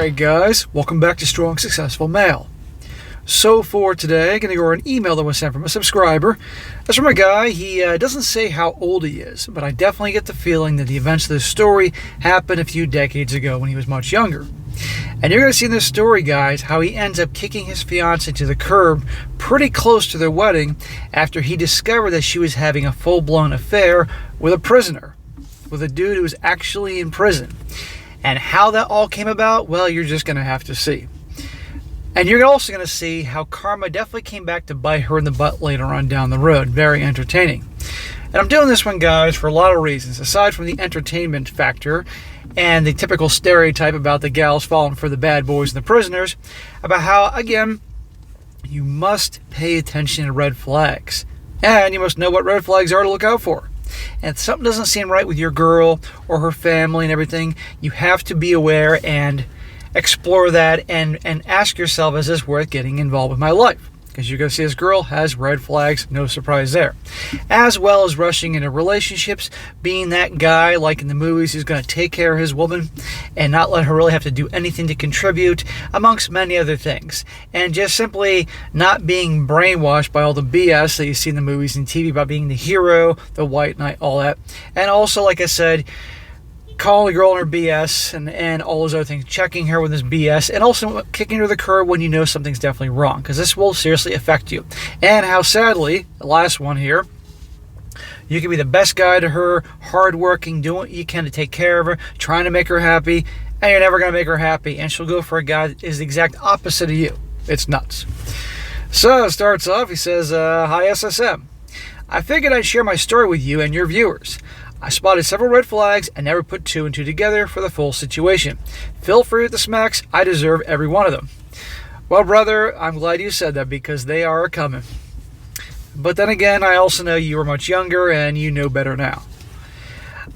Hey guys, welcome back to Strong Successful Male. So for today, I'm going to go over an email that was sent from a subscriber. That's from a guy. He doesn't say how old he is, but I definitely get the feeling that the events of this story happened a few decades ago when he was much younger. And you're going to see in this story, guys, how he ends up kicking his fiancée to the curb pretty close to their wedding after he discovered that she was having a full-blown affair with a prisoner, with a dude who was actually in prison. And how that all came about, well, you're just going to have to see. And you're also going to see how karma definitely came back to bite her in the butt later on down the road. Very entertaining. And I'm doing this one, guys, for a lot of reasons. Aside from the entertainment factor and the typical stereotype about the gals falling for the bad boys and the prisoners, about how, again, you must pay attention to red flags. And you must know what red flags are to look out for. And if something doesn't seem right with your girl or her family and everything, you have to be aware and explore that and ask yourself, is this worth getting involved with my life? Because you're going to see this girl has red flags, no surprise there. As well as rushing into relationships, being that guy like in the movies who's going to take care of his woman and not let her really have to do anything to contribute, amongst many other things. And just simply not being brainwashed by all the BS that you see in the movies and TV about being the hero, the white knight, all that. And also, like I said, calling the girl on her BS and all those other things, checking her with this BS, and also kicking her to the curb when you know something's definitely wrong, because this will seriously affect you. And how sadly, the last one here, you can be the best guy to her, hardworking, doing what you can to take care of her, trying to make her happy, and you're never going to make her happy, and she'll go for a guy that is the exact opposite of you. It's nuts. So it starts off, he says, Hi SSM. I figured I'd share my story with you and your viewers. I spotted several red flags and never put two and two together for the full situation. Feel free with the smacks. I deserve every one of them. Well, brother, I'm glad you said that because they are coming. But then again, I also know you were much younger and you know better now.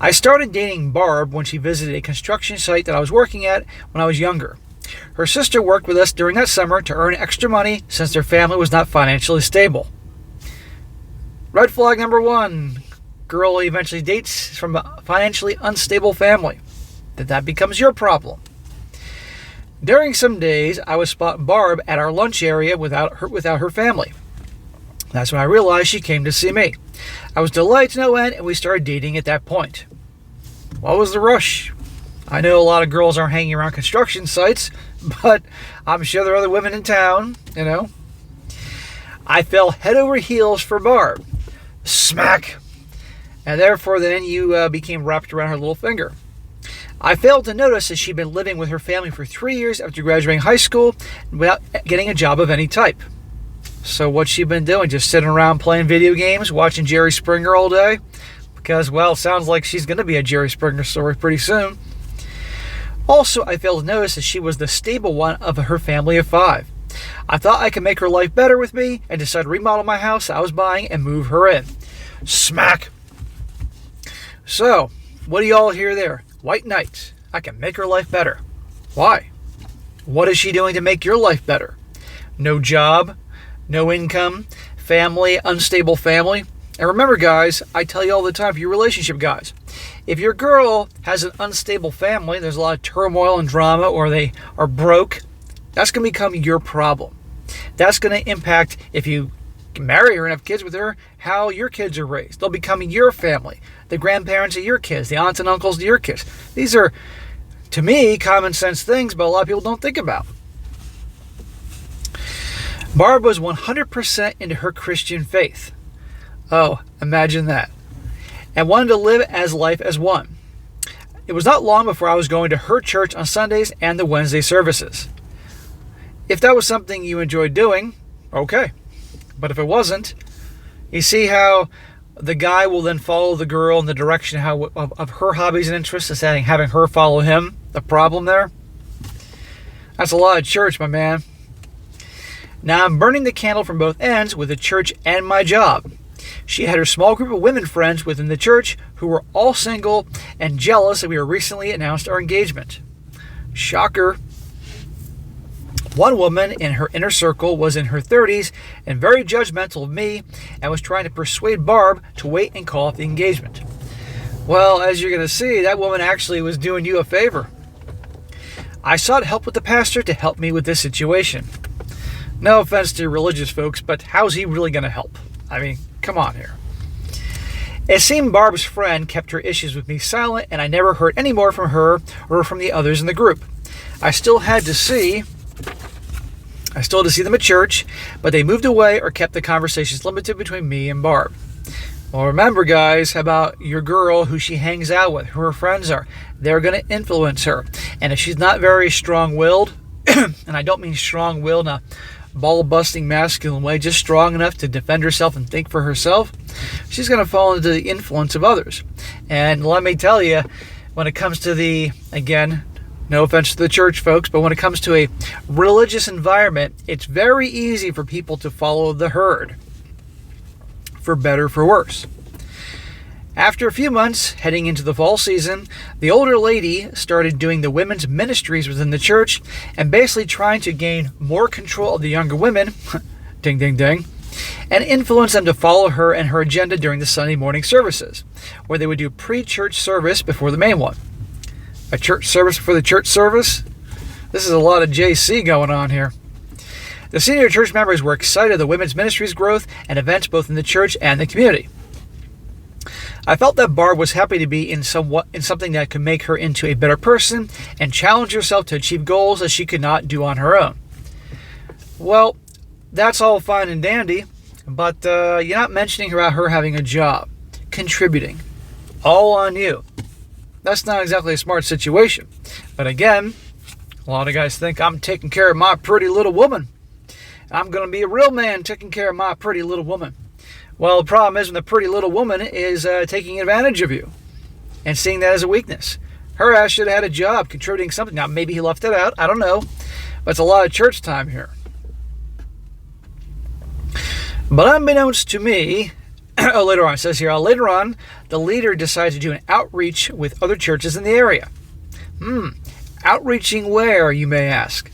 I started dating Barb when she visited a construction site that I was working at when I was younger. Her sister worked with us during that summer to earn extra money since their family was not financially stable. Red flag number one. Girl eventually dates from a financially unstable family. That becomes your problem. During some days, I would spot Barb at our lunch area without her family. That's when I realized she came to see me. I was delighted to no end, and we started dating at that point. What was the rush? I know a lot of girls aren't hanging around construction sites, but I'm sure there are other women in town, you know. I fell head over heels for Barb. Smack! And therefore, then you became wrapped around her little finger. I failed to notice that she'd been living with her family for 3 years after graduating high school without getting a job of any type. So what's she been doing? Just sitting around playing video games, watching Jerry Springer all day? Because, well, it sounds like she's going to be a Jerry Springer story pretty soon. Also, I failed to notice that she was the stable one of her family of 5. I thought I could make her life better with me and decided to remodel my house I was buying and move her in. Smack! So, what do you all hear there? White knight. I can make her life better. Why? What is she doing to make your life better? No job, no income, family, unstable family. And remember, guys, I tell you all the time for your relationship guys, if your girl has an unstable family, there's a lot of turmoil and drama, or they are broke, that's going to become your problem. That's going to impact, if you marry her and have kids with her, how your kids are raised. They'll become your family, the grandparents of your kids, the aunts and uncles of your kids. These are, to me, common sense things, but a lot of people don't think about. Barb was 100% into her Christian faith. Oh, imagine that. And wanted to live as life as one. It was not long before I was going to her church on Sundays and the Wednesday services. If that was something you enjoyed doing, okay. But if it wasn't, you see how the guy will then follow the girl in the direction of her hobbies and interests instead of having her follow him. The problem there? That's a lot of church, my man. Now I'm burning the candle from both ends with the church and my job. She had her small group of women friends within the church who were all single and jealous that we were recently announced our engagement. Shocker. One woman in her inner circle was in her 30s and very judgmental of me and was trying to persuade Barb to wait and call off the engagement. Well, as you're going to see, that woman actually was doing you a favor. I sought help with the pastor to help me with this situation. No offense to religious folks, but how's he really going to help? I mean, come on here. It seemed Barb's friend kept her issues with me silent, and I never heard any more from her or from the others in the group. I still had to see them at church, but they moved away or kept the conversations limited between me and Barb. Well, remember, guys, about your girl, who she hangs out with, who her friends are. They're going to influence her. And if she's not very strong-willed, and I don't mean strong-willed in a ball-busting masculine way, just strong enough to defend herself and think for herself, she's going to fall into the influence of others. And let me tell you, when it comes to again, no offense to the church folks, but when it comes to a religious environment, it's very easy for people to follow the herd, for better or for worse. After a few months, heading into the fall season, the older lady started doing the women's ministries within the church and basically trying to gain more control of the younger women, ding, ding, ding, and influence them to follow her and her agenda during the Sunday morning services, where they would do pre-church service before the main one. A church service before the church service? This is a lot of JC going on here. The senior church members were excited at the women's ministries growth and events both in the church and the community. I felt that Barb was happy to be in something that could make her into a better person and challenge herself to achieve goals that she could not do on her own. Well, that's all fine and dandy, but you're not mentioning about her having a job, contributing, all on you. That's not exactly a smart situation. But again, a lot of guys think I'm taking care of my pretty little woman. I'm going to be a real man taking care of my pretty little woman. Well, the problem is when the pretty little woman is taking advantage of you and seeing that as a weakness. Her ass should have had a job contributing something. Now, maybe he left it out. I don't know. But it's a lot of church time here. But unbeknownst to me, later on, it says here, later on, the leader decided to do an outreach with other churches in the area. Outreaching where, you may ask?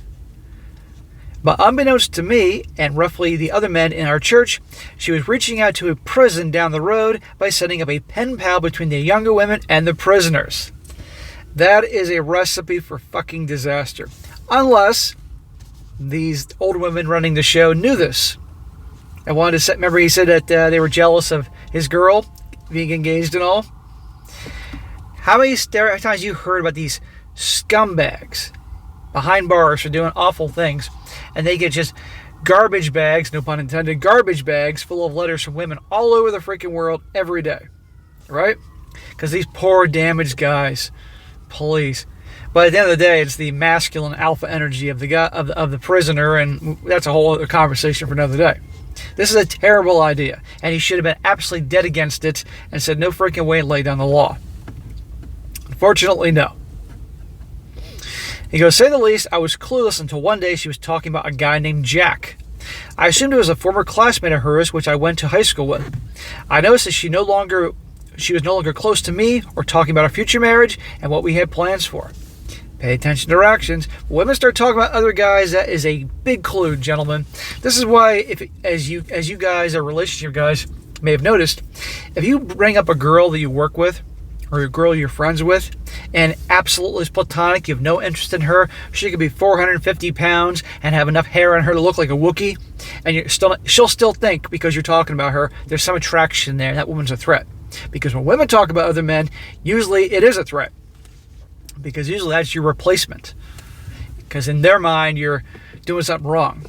But unbeknownst to me and roughly the other men in our church, she was reaching out to a prison down the road by setting up a pen pal between the younger women and the prisoners. That is a recipe for fucking disaster. Unless these old women running the show knew this. I wanted to say, remember he said that they were jealous of his girl being engaged and all? How many times you heard about these scumbags behind bars for doing awful things, and they get just garbage bags, no pun intended, garbage bags full of letters from women all over the freaking world every day, right? Because these poor damaged guys, please. But at the end of the day, it's the masculine alpha energy of the guy, of the prisoner, and that's a whole other conversation for another day. This is a terrible idea, and he should have been absolutely dead against it and said no freaking way and lay down the law. Unfortunately, no. He goes, say the least, I was clueless until one day she was talking about a guy named Jack. I assumed it was a former classmate of hers, which I went to high school with. I noticed that she was no longer close to me or talking about our future marriage and what we had plans for. Pay attention to her actions. When women start talking about other guys, that is a big clue, gentlemen. This is why, as you guys are relationship guys may have noticed, if you bring up a girl that you work with or a girl you're friends with, and absolutely is platonic, you have no interest in her, she could be 450 pounds and have enough hair on her to look like a Wookiee, and she'll still think, because you're talking about her, there's some attraction there, and that woman's a threat. Because when women talk about other men, usually it is a threat. Because usually that's your replacement. Because in their mind, you're doing something wrong.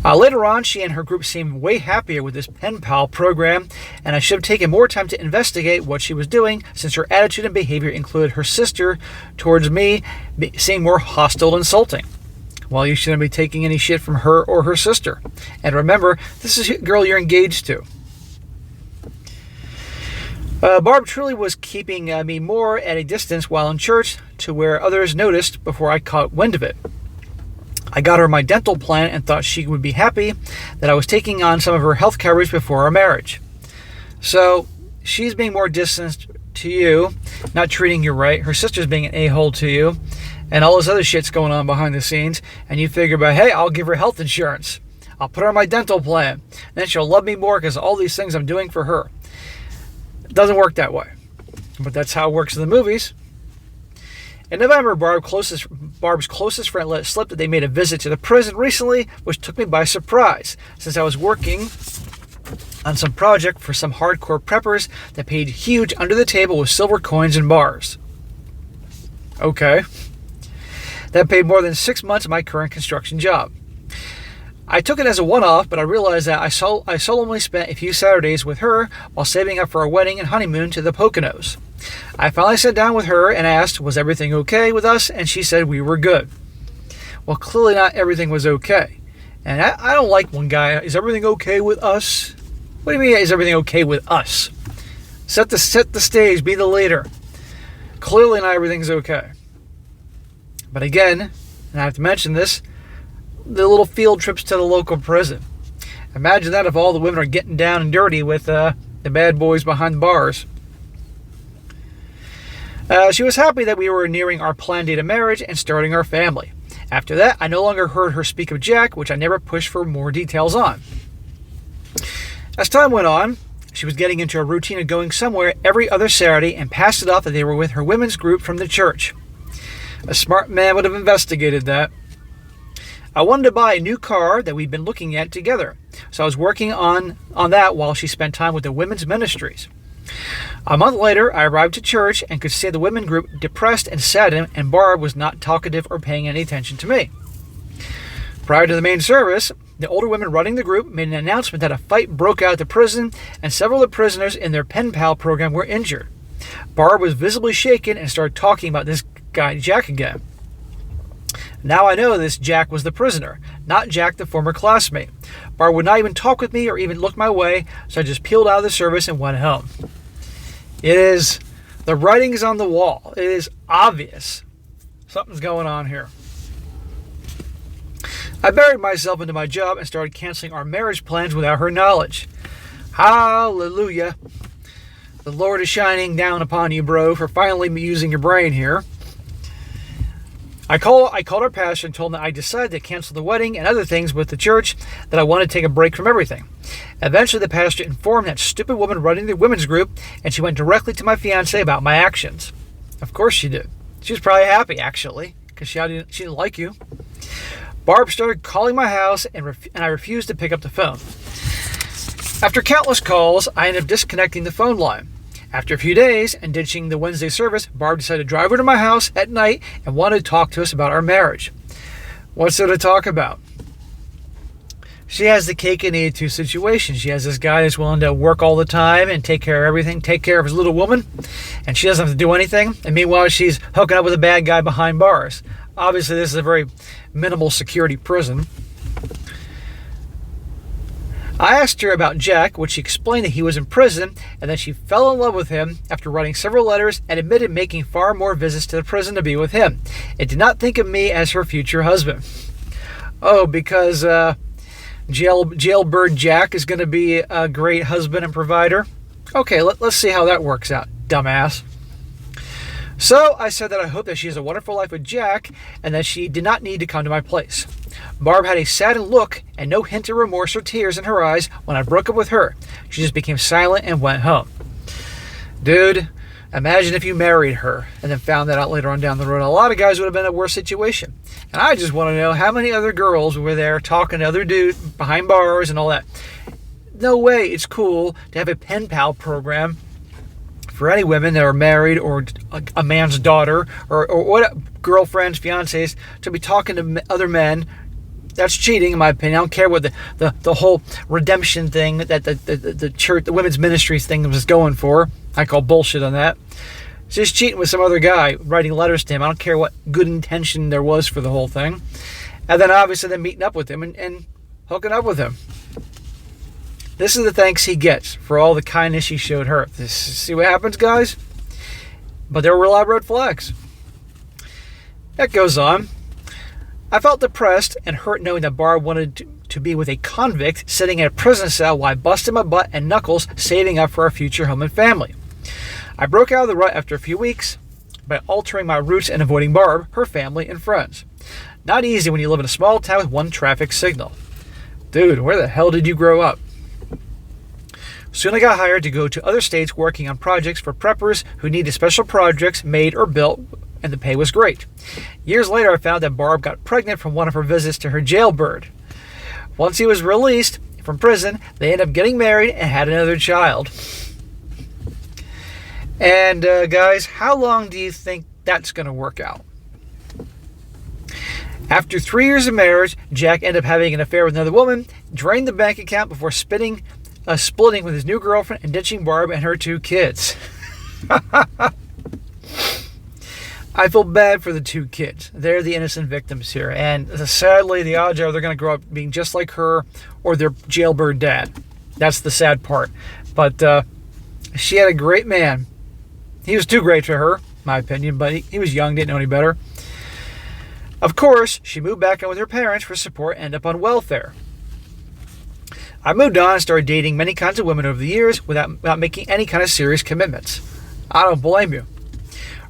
Later on, she and her group seemed way happier with this pen pal program, and I should have taken more time to investigate what she was doing, since her attitude and behavior included her sister towards me seeming more hostile and insulting. Well, you shouldn't be taking any shit from her or her sister. And remember, this is a girl you're engaged to. Barb truly was keeping me more at a distance while in church, to where others noticed before I caught wind of it. I got her my dental plan and thought she would be happy that I was taking on some of her health coverage before our marriage. So she's being more distant to you, not treating you right. Her sister's being an a-hole to you, and all this other shit's going on behind the scenes. And you figure about, hey, I'll give her health insurance. I'll put her on my dental plan. Then she'll love me more because of all these things I'm doing for her. It doesn't work that way. But that's how it works in the movies. In November, Barb's closest friend let it slip that they made a visit to the prison recently, which took me by surprise, since I was working on some project for some hardcore preppers that paid huge under the table with silver coins and bars. Okay. That paid more than 6 months of my current construction job. I took it as a one-off, but I realized that I solemnly spent a few Saturdays with her while saving up for our wedding and honeymoon to the Poconos. I finally sat down with her and asked, was everything okay with us? And she said we were good. Well, clearly not everything was okay. And I don't like one guy, is everything okay with us? What do you mean, is everything okay with us? Set the stage, be the leader. Clearly not everything's okay. But again, and I have to mention this, the little field trips to the local prison. Imagine that if all the women are getting down and dirty with the bad boys behind the bars. She was happy that we were nearing our planned date of marriage and starting our family. After that, I no longer heard her speak of Jack, which I never pushed for more details on. As time went on, she was getting into a routine of going somewhere every other Saturday and passed it off that they were with her women's group from the church. A smart man would have investigated that. I wanted to buy a new car that we'd been looking at together, so I was working on that while she spent time with the women's ministries. A month later, I arrived at church and could see the women group depressed and saddened, and Barb was not talkative or paying any attention to me. Prior to the main service, the older women running the group made an announcement that a fight broke out at the prison and several of the prisoners in their pen pal program were injured. Barb was visibly shaken and started talking about this guy Jack again. Now I know this Jack was the prisoner, not Jack the former classmate. Barb would not even talk with me or even look my way, so I just peeled out of the service and went home. The writing is on the wall. It is obvious. Something's going on here. I buried myself into my job and started canceling our marriage plans without her knowledge. Hallelujah. The Lord is shining down upon you, bro, for finally using your brain here. I called our pastor and told him that I decided to cancel the wedding and other things with the church, that I wanted to take a break from everything. Eventually, the pastor informed that stupid woman running the women's group, and she went directly to my fiancé about my actions. Of course she did. She was probably happy, actually, because she didn't like you. Barb started calling my house, and I refused to pick up the phone. After countless calls, I ended up disconnecting the phone line. After a few days and ditching the Wednesday service, Barb decided to drive over to my house at night and wanted to talk to us about our marriage. What's there to talk about? She has the cake and eat it too situation. She has this guy that's willing to work all the time and take care of everything, take care of his little woman, and she doesn't have to do anything. And meanwhile, she's hooking up with a bad guy behind bars. Obviously, this is a very minimal security prison. I asked her about Jack, which she explained that he was in prison and that she fell in love with him after writing several letters and admitted making far more visits to the prison to be with him. It did not think of me as her future husband. Oh, because jailbird Jack is going to be a great husband and provider? Okay, let's see how that works out, dumbass. So I said that I hope that she has a wonderful life with Jack and that she did not need to come to my place. Barb had a saddened look and no hint of remorse or tears in her eyes when I broke up with her. She just became silent and went home. Dude, imagine if you married her and then found that out later on down the road. A lot of guys would have been in a worse situation. And I just want to know how many other girls were there talking to other dudes behind bars and all that. No way it's cool to have a pen pal program for any women that are married or a man's daughter or what girlfriends, fiancés, to be talking to other men. That's cheating, in my opinion. I don't care what the whole redemption thing that the church, the women's ministries thing was going for. I call bullshit on that. It's just cheating with some other guy, writing letters to him. I don't care what good intention there was for the whole thing. And then obviously then meeting up with him and hooking up with him. This is the thanks he gets for all the kindness he showed her. See what happens, guys? But there were a lot of red flags. That goes on. I felt depressed and hurt knowing that Barb wanted to be with a convict sitting in a prison cell while I busted my butt and knuckles saving up for our future home and family. I broke out of the rut after a few weeks by altering my routes and avoiding Barb, her family, and friends. Not easy when you live in a small town with one traffic signal. Dude, where the hell did you grow up? Soon I got hired to go to other states working on projects for preppers who needed special projects made or built and the pay was great. Years later, I found that Barb got pregnant from one of her visits to her jailbird. Once he was released from prison, they ended up getting married and had another child. And guys, how long do you think that's going to work out? After 3 years of marriage, Jack ended up having an affair with another woman, drained the bank account before splitting with his new girlfriend and ditching Barb and her 2 kids. I feel bad for the 2 kids. They're the innocent victims here. And sadly, the odds are they're going to grow up being just like her or their jailbird dad. That's the sad part. But she had a great man. He was too great for her, in my opinion, but he was young, didn't know any better. Of course, she moved back in with her parents for support and ended up on welfare. I moved on and started dating many kinds of women over the years without making any kind of serious commitments. I don't blame you.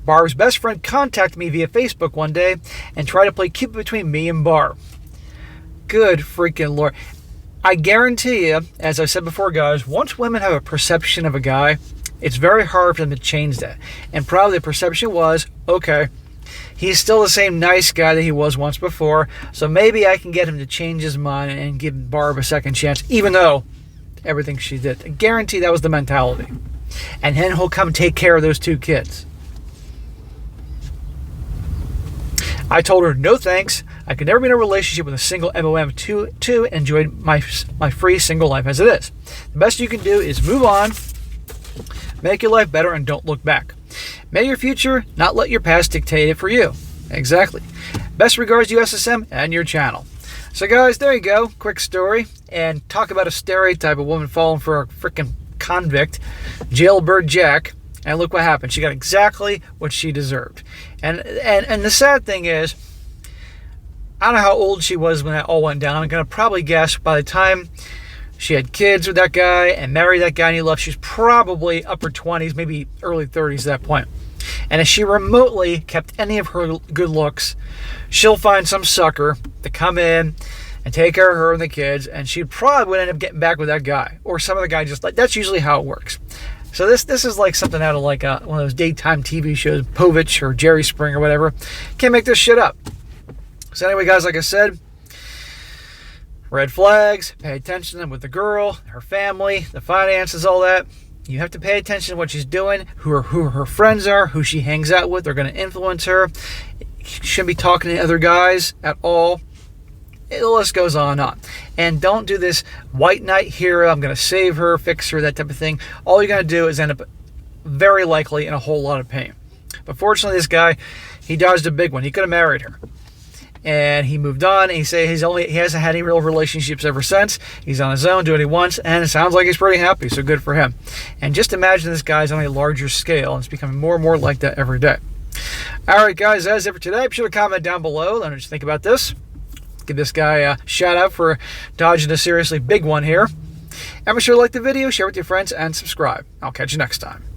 Barb's best friend contacted me via Facebook one day and tried to play Cupid between me and Barb. Good freaking Lord. I guarantee you, as I said before, guys, once women have a perception of a guy, it's very hard for them to change that. And probably the perception was, okay, he's still the same nice guy that he was once before, so maybe I can get him to change his mind and give Barb a second chance, even though everything she did. I guarantee that was the mentality. And then he'll come take care of those 2 kids. I told her, no thanks. I could never be in a relationship with a single MOM to enjoy my free single life as it is. The best you can do is move on, make your life better, and don't look back. May your future not let your past dictate it for you. Exactly. Best regards to you, SSM, and your channel. So guys, there you go. Quick story. And talk about a stereotype of woman falling for a freaking convict, jailbird Jack. And look what happened. She got exactly what she deserved. And the sad thing is, I don't know how old she was when that all went down. I'm going to probably guess by the time she had kids with that guy and married that guy and he left, she's probably upper 20s, maybe early 30s at that point. And if she remotely kept any of her good looks, she'll find some sucker to come in and take care of her and the kids, and she probably would end up getting back with that guy. Or some other guy just like, that's usually how it works. So this is like something out of like one of those daytime TV shows, Povich or Jerry Springer or whatever. Can't make this shit up. So anyway, guys, like I said, red flags, pay attention to them with the girl, her family, the finances, all that. You have to pay attention to what she's doing, who her friends are, who she hangs out with. They're going to influence her. She shouldn't be talking to other guys at all. The list goes on and on. And don't do this white knight hero, I'm going to save her, fix her, that type of thing. All you're going to do is end up very likely in a whole lot of pain. But fortunately, this guy, he dodged a big one. He could have married her. And he moved on. And he hasn't had any real relationships ever since. He's on his own, doing what he wants, and it sounds like he's pretty happy, so good for him. And just imagine this guy's on a larger scale, and it's becoming more and more like that every day. All right, guys, that's it for today. Be sure to comment down below. Let me just think about this. Give this guy a shout out for dodging a seriously big one here. And be sure to like the video, share with your friends, and subscribe. I'll catch you next time.